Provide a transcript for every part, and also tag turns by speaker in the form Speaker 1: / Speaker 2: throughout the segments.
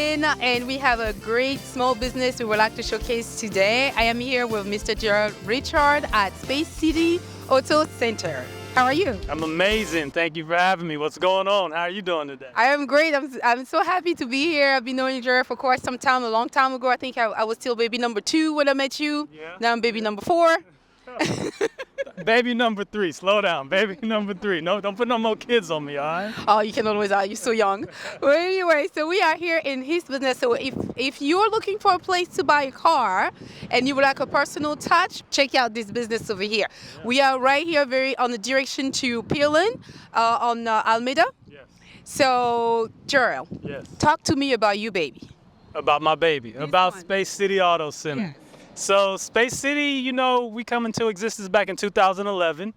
Speaker 1: Houston, and we have a great small business we would like to showcase today. I am here with Mr. Gerald Richard at Space City Auto Center. How are you?
Speaker 2: I'm amazing. Thank you for having me. What's going on? How are you doing today?
Speaker 1: I am great. I'm so happy to be here. I've been knowing Gerald for quite some time, a long time ago. I think I was still baby number 2 when I met you.
Speaker 2: Yeah.
Speaker 1: Now I'm baby number 4.
Speaker 2: Baby number 3. Slow down. Baby number 3. No, don't put no more kids on me, all right?
Speaker 1: Oh, you can always you're so young. Well, anyway, so we are here in his business. So if you're looking for a place to buy a car and you would like a personal touch, check out this business over here. Yeah. We are right here very on the direction to Pearland on Almeda.
Speaker 2: Yes.
Speaker 1: So, Gerald,
Speaker 2: yes.
Speaker 1: Talk to me about you, baby.
Speaker 2: About my baby. About Space City Auto Center. Yes. So Space City, you know, we come into existence back in 2011.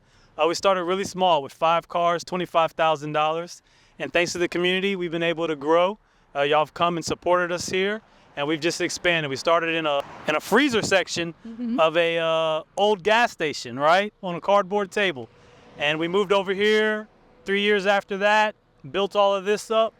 Speaker 2: We started really small with 5 cars, $25,000. And thanks to the community, we've been able to grow. Y'all have come and supported us here, and we've just expanded. We started in a freezer section of a old gas station, right, on a cardboard table. And we moved over here 3 years after that, built all of this up,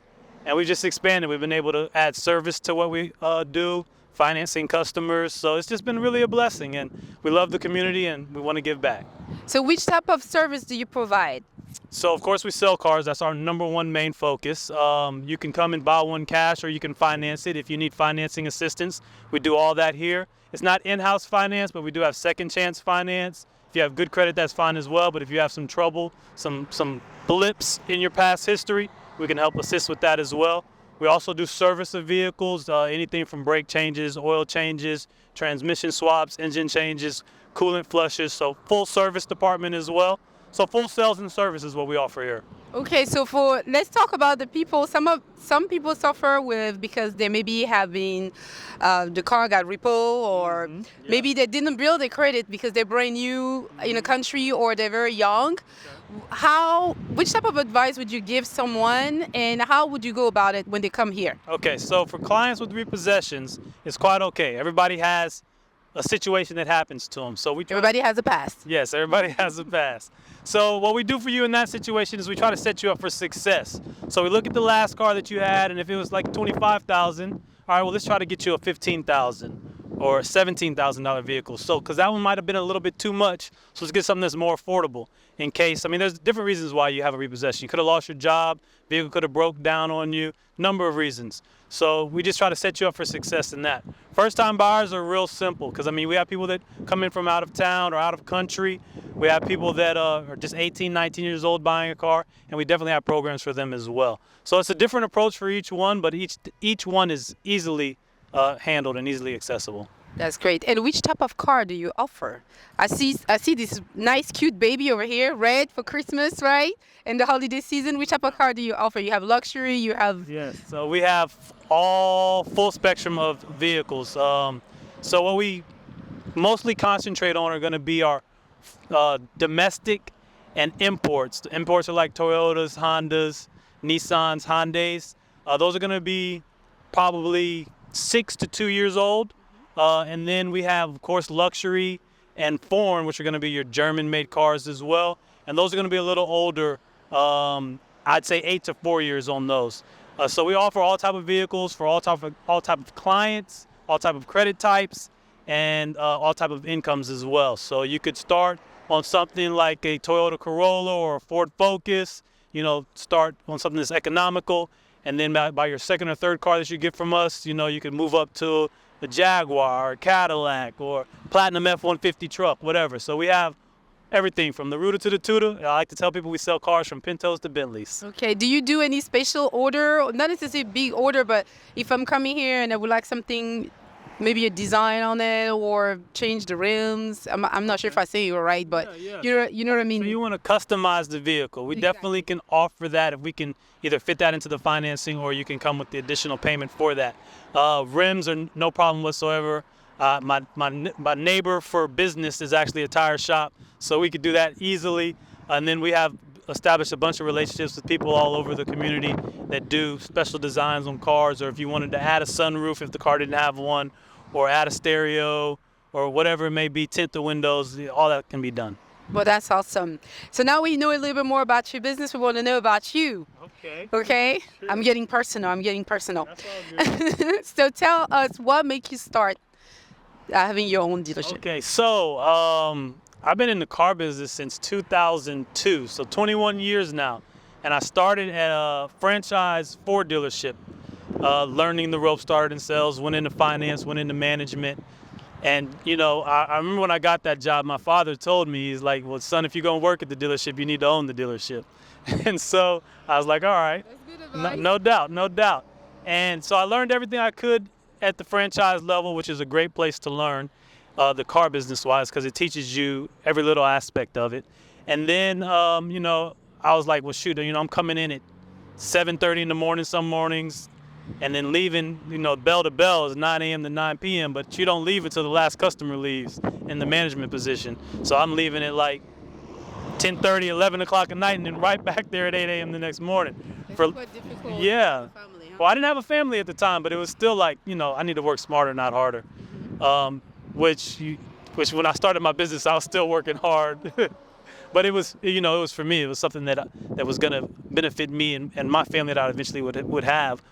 Speaker 2: and we just expanded. We've been able to add service to what we do, financing customers. So it's just been really a blessing, and we love the community and we want to give back.
Speaker 1: So which type of service do you provide?
Speaker 2: So of course we sell cars. That's our number one main focus. You can come and buy one cash, or you can finance it if you need financing assistance. We do all that here. It's not in-house finance, but we do have second chance finance. If you have good credit, that's fine as well. But if you have some trouble, some blips in your past history, we can help assist with that as well. We also do service of vehicles, anything from brake changes, oil changes, transmission swaps, engine changes, coolant flushes, so full service department as well. So full sales and service is what we offer here.
Speaker 1: Okay, so let's talk about the people. Some people suffer with because they maybe having the car got repo, or maybe they didn't build their credit because they're brand new in a country or they're very young. Which type of advice would you give someone, and how would you go about it when they come here?
Speaker 2: Okay, so for clients with repossessions, it's quite okay. Everybody has a situation that happens to them. So
Speaker 1: everybody has a past.
Speaker 2: Yes, everybody has a past. So what we do for you in that situation is we try to set you up for success. So we look at the last car that you had, and if it was like $25,000, all right, well, let's try to get you a $15,000 or $17,000 vehicle. So, because that one might have been a little bit too much, so let's get something that's more affordable in case. I mean, there's different reasons why you have a repossession. You could have lost your job, vehicle could have broke down on you, number of reasons. So we just try to set you up for success in that. First-time buyers are real simple because, I mean, we have people that come in from out of town or out of country. We have people that are just 18, 19 years old buying a car, and we definitely have programs for them as well. So it's a different approach for each one, but each one is easily handled and easily accessible.
Speaker 1: That's great. And which type of car do you offer? I see this nice, cute baby over here, red for Christmas, right? And the holiday season. Which type of car do you offer? You have luxury. You have
Speaker 2: yes. So we have all full spectrum of vehicles. So what we mostly concentrate on are going to be our domestic and imports. The imports are like Toyotas, Hondas, Nissans, Hyundais. Those are going to be probably 6 to 2 years old. And then we have, of course, luxury and foreign, which are going to be your German-made cars as well. And those are going to be a little older. I'd say 8 to 4 years on those. So we offer all type of vehicles for all type of clients, all type of credit types, and all type of incomes as well. So you could start on something like a Toyota Corolla or a Ford Focus. You know, start on something that's economical, and then by your second or third car that you get from us, you know, you can move up to a Jaguar, or Cadillac, or Platinum F-150 truck, whatever. So we have everything from the rooter to the tutor. I like to tell people we sell cars from Pintos to Bentleys.
Speaker 1: Okay. Do you do any special order? Not necessarily big order, but if I'm coming here and I would like something, maybe a design on it or change the rims. I'm not sure if I say it right, but you know what I mean?
Speaker 2: So you want to customize the vehicle. We definitely can offer that if we can either fit that into the financing, or you can come with the additional payment for that. Rims are no problem whatsoever. My neighbor for business is actually a tire shop, so we could do that easily. And then we have established a bunch of relationships with people all over the community that do special designs on cars, or if you wanted to add a sunroof if the car didn't have one, or add a stereo, or whatever it may be, tint the windows, all that can be done.
Speaker 1: Well, that's awesome. So now we know a little bit more about your business. We want to know about you.
Speaker 2: Okay.
Speaker 1: Okay?
Speaker 2: Sure.
Speaker 1: I'm getting personal. I'm getting personal.
Speaker 2: That's all good.
Speaker 1: So tell us what made you start having your own dealership.
Speaker 2: Okay, so I've been in the car business since 2002, so 21 years now. And I started at a franchise Ford dealership, learning the ropes, started in sales, went into finance, went into management. And, you know, I remember when I got that job, my father told me, he's like, well, son, if you're going to work at the dealership, you need to own the dealership. And so I was like, all right, no doubt, no doubt. And so I learned everything I could at the franchise level, which is a great place to learn the car business wise, because it teaches you every little aspect of it. And then, you know, I was like, well, shoot, you know, I'm coming in at 7:30 in the morning some mornings, and then leaving, you know, bell to bell is 9 a.m. to 9 p.m., but you don't leave until the last customer leaves in the management position. So I'm leaving at like 10:30, 11 o'clock at night, and then right back there at 8 a.m. the next morning.
Speaker 1: Quite difficult.
Speaker 2: Yeah. Well, I didn't have a family at the time, but it was still like, you know, I need to work smarter, not harder. Which when I started my business, I was still working hard. But it was, you know, it was for me. It was something that was going to benefit me and my family that I eventually would have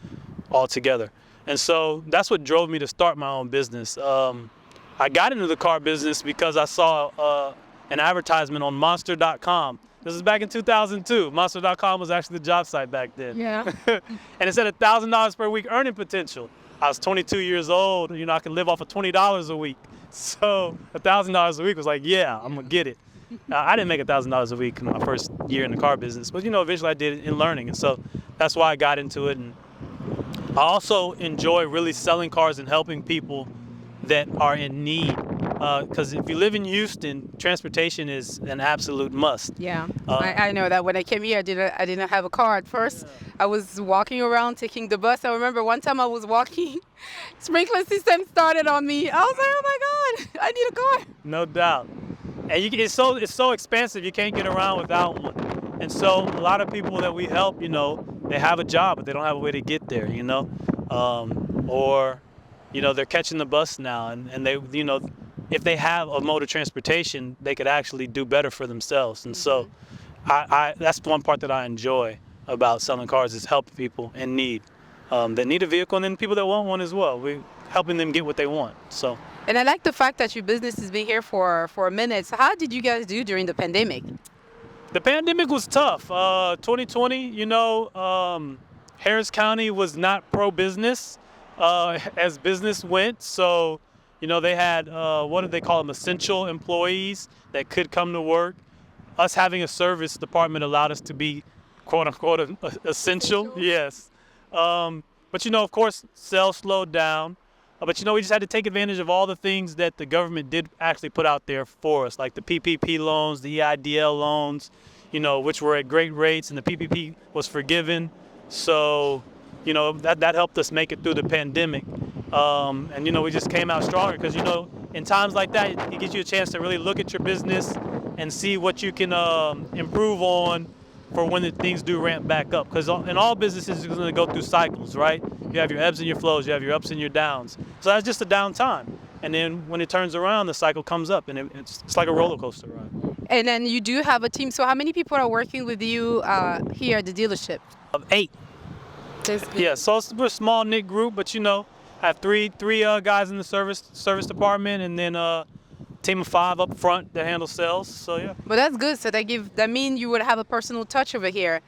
Speaker 2: all together. And so that's what drove me to start my own business. I got into the car business because I saw an advertisement on Monster.com. This is back in 2002. Monster.com was actually the job site back then.
Speaker 1: Yeah.
Speaker 2: And it said $1,000 per week earning potential. I was 22 years old. You know, I could live off of $20 a week. So $1,000 a week was like, yeah, I'm gonna get it. I didn't make $1,000 a week in my first year in the car business, but you know, eventually I did it in learning, and so that's why I got into it. And I also enjoy really selling cars and helping people that are in need. Because if you live in Houston, transportation is an absolute must.
Speaker 1: Yeah, I know that. When I came here, I didn't have a car at first. I was walking around taking the bus. I remember one time I was walking, sprinkler system started on me. I was like, oh my God, I need a car.
Speaker 2: No doubt. And it's so expensive, you can't get around without one. And so a lot of people that we help, you know, they have a job, but they don't have a way to get there, you know, or, you know, they're catching the bus now, and they, you know, if they have a mode of transportation, they could actually do better for themselves. And so that's one part that I enjoy about selling cars, is helping people in need that need a vehicle, and then people that want one as well. We're helping them get what they want. So.
Speaker 1: And I like the fact that your business has been here for a minute. So how did you guys do during the pandemic?
Speaker 2: The pandemic was tough. 2020, you know, Harris County was not pro-business as business went. So, you know, they had, what do they call them, essential employees that could come to work. Us having a service department allowed us to be, quote unquote, essential. Yes. But, you know, of course, sales slowed down. But, you know, we just had to take advantage of all the things that the government did actually put out there for us, like the PPP loans, the EIDL loans, you know, which were at great rates, and the PPP was forgiven. So, you know, that helped us make it through the pandemic. And, you know, we just came out stronger because, you know, in times like that, it gives you a chance to really look at your business and see what you can improve on for when the things do ramp back up. Because in all businesses, you're going to go through cycles, right? You have your ebbs and your flows, you have your ups and your downs. So that's just a down time. And then when it turns around, the cycle comes up, and it's like a roller coaster ride.
Speaker 1: And then you do have a team. So how many people are working with you here at the dealership?
Speaker 2: 8. Yeah, so we're a small knit group, but you know, I have three guys in the service department, and then a team of 5 up front that handle sales. So yeah.
Speaker 1: Well, that's good. So that means you would have a personal touch over here.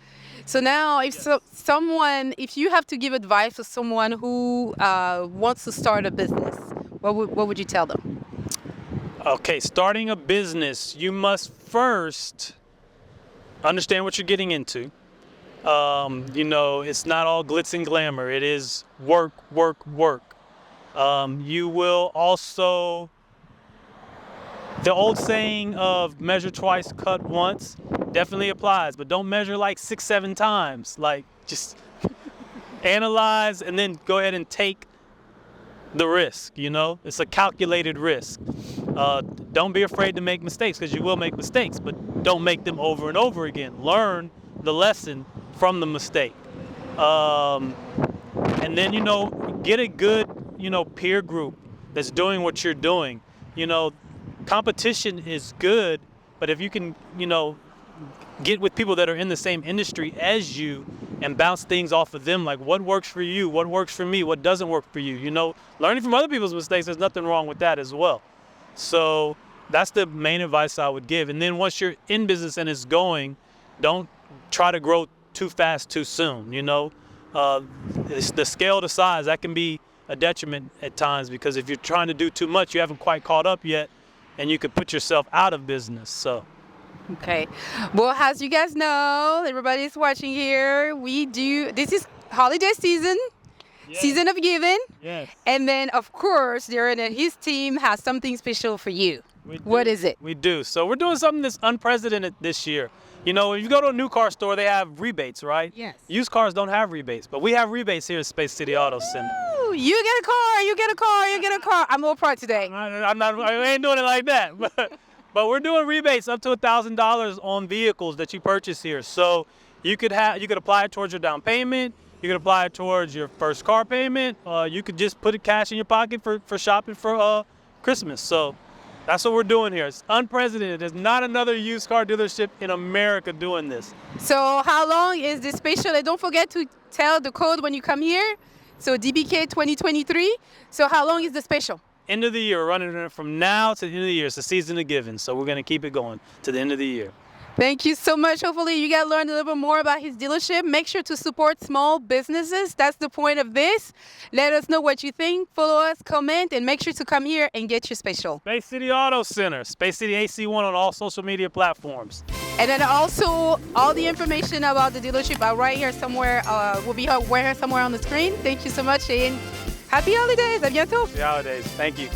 Speaker 1: So now, if you have to give advice to someone who wants to start a business, what would you tell them?
Speaker 2: Okay, starting a business, you must first understand what you're getting into. You know, it's not all glitz and glamour. It is work, work, work. You will also, the old saying of measure twice, cut once, definitely applies, but don't measure like 6, 7 times. Like, just analyze and then go ahead and take the risk, you know? It's a calculated risk. Don't be afraid to make mistakes, because you will make mistakes, but don't make them over and over again. Learn the lesson from the mistake. And then, you know, get a good, you know, peer group that's doing what you're doing. You know, competition is good, But if you can, get with people that are in the same industry as you and bounce things off of them, like what works for you, what works for me, what doesn't work for you, learning from other people's mistakes, there's nothing wrong with that as well. So that's the main advice I would give. And then once you're in business and it's going, don't try to grow too fast too soon. It's the scale to size, that can be a detriment at times, because if you're trying to do too much, you haven't quite caught up yet, and you could put yourself out of business. So.
Speaker 1: Okay. Well, as you guys know, everybody's watching here. This is holiday season, season of giving.
Speaker 2: Yes.
Speaker 1: And then, of course, Darren and his team has something special for you. What is it?
Speaker 2: We do. So we're doing something that's unprecedented this year. If you go to a new car store, they have rebates, right?
Speaker 1: Yes.
Speaker 2: Used cars don't have rebates, but we have rebates here at Space City Auto Center.
Speaker 1: Ooh, you get a car, you get a car, you get a car. I'm all proud today.
Speaker 2: I ain't doing it like that. But we're doing rebates up to $1,000 on vehicles that you purchase here. So you could apply it towards your down payment. You could apply it towards your first car payment. You could just put cash in your pocket for shopping for Christmas. So that's what we're doing here. It's unprecedented. There's not another used car dealership in America doing this.
Speaker 1: So how long is this special? And don't forget to tell the code when you come here. So DBK 2023. So how long is the special?
Speaker 2: End of the year. We're running it from now to the end of the year. It's the season of giving. So we're going to keep it going to the end of the year.
Speaker 1: Thank you so much. Hopefully you guys learned a little bit more about his dealership. Make sure to support small businesses. That's the point of this. Let us know what you think. Follow us, comment, and make sure to come here and get your special.
Speaker 2: Space City Auto Center, Space City AC1 on all social media platforms.
Speaker 1: And then also all the information about the dealership are right here somewhere. Will be right here somewhere on the screen. Thank you so much, and happy holidays. À bientôt.
Speaker 2: Happy holidays. Thank you.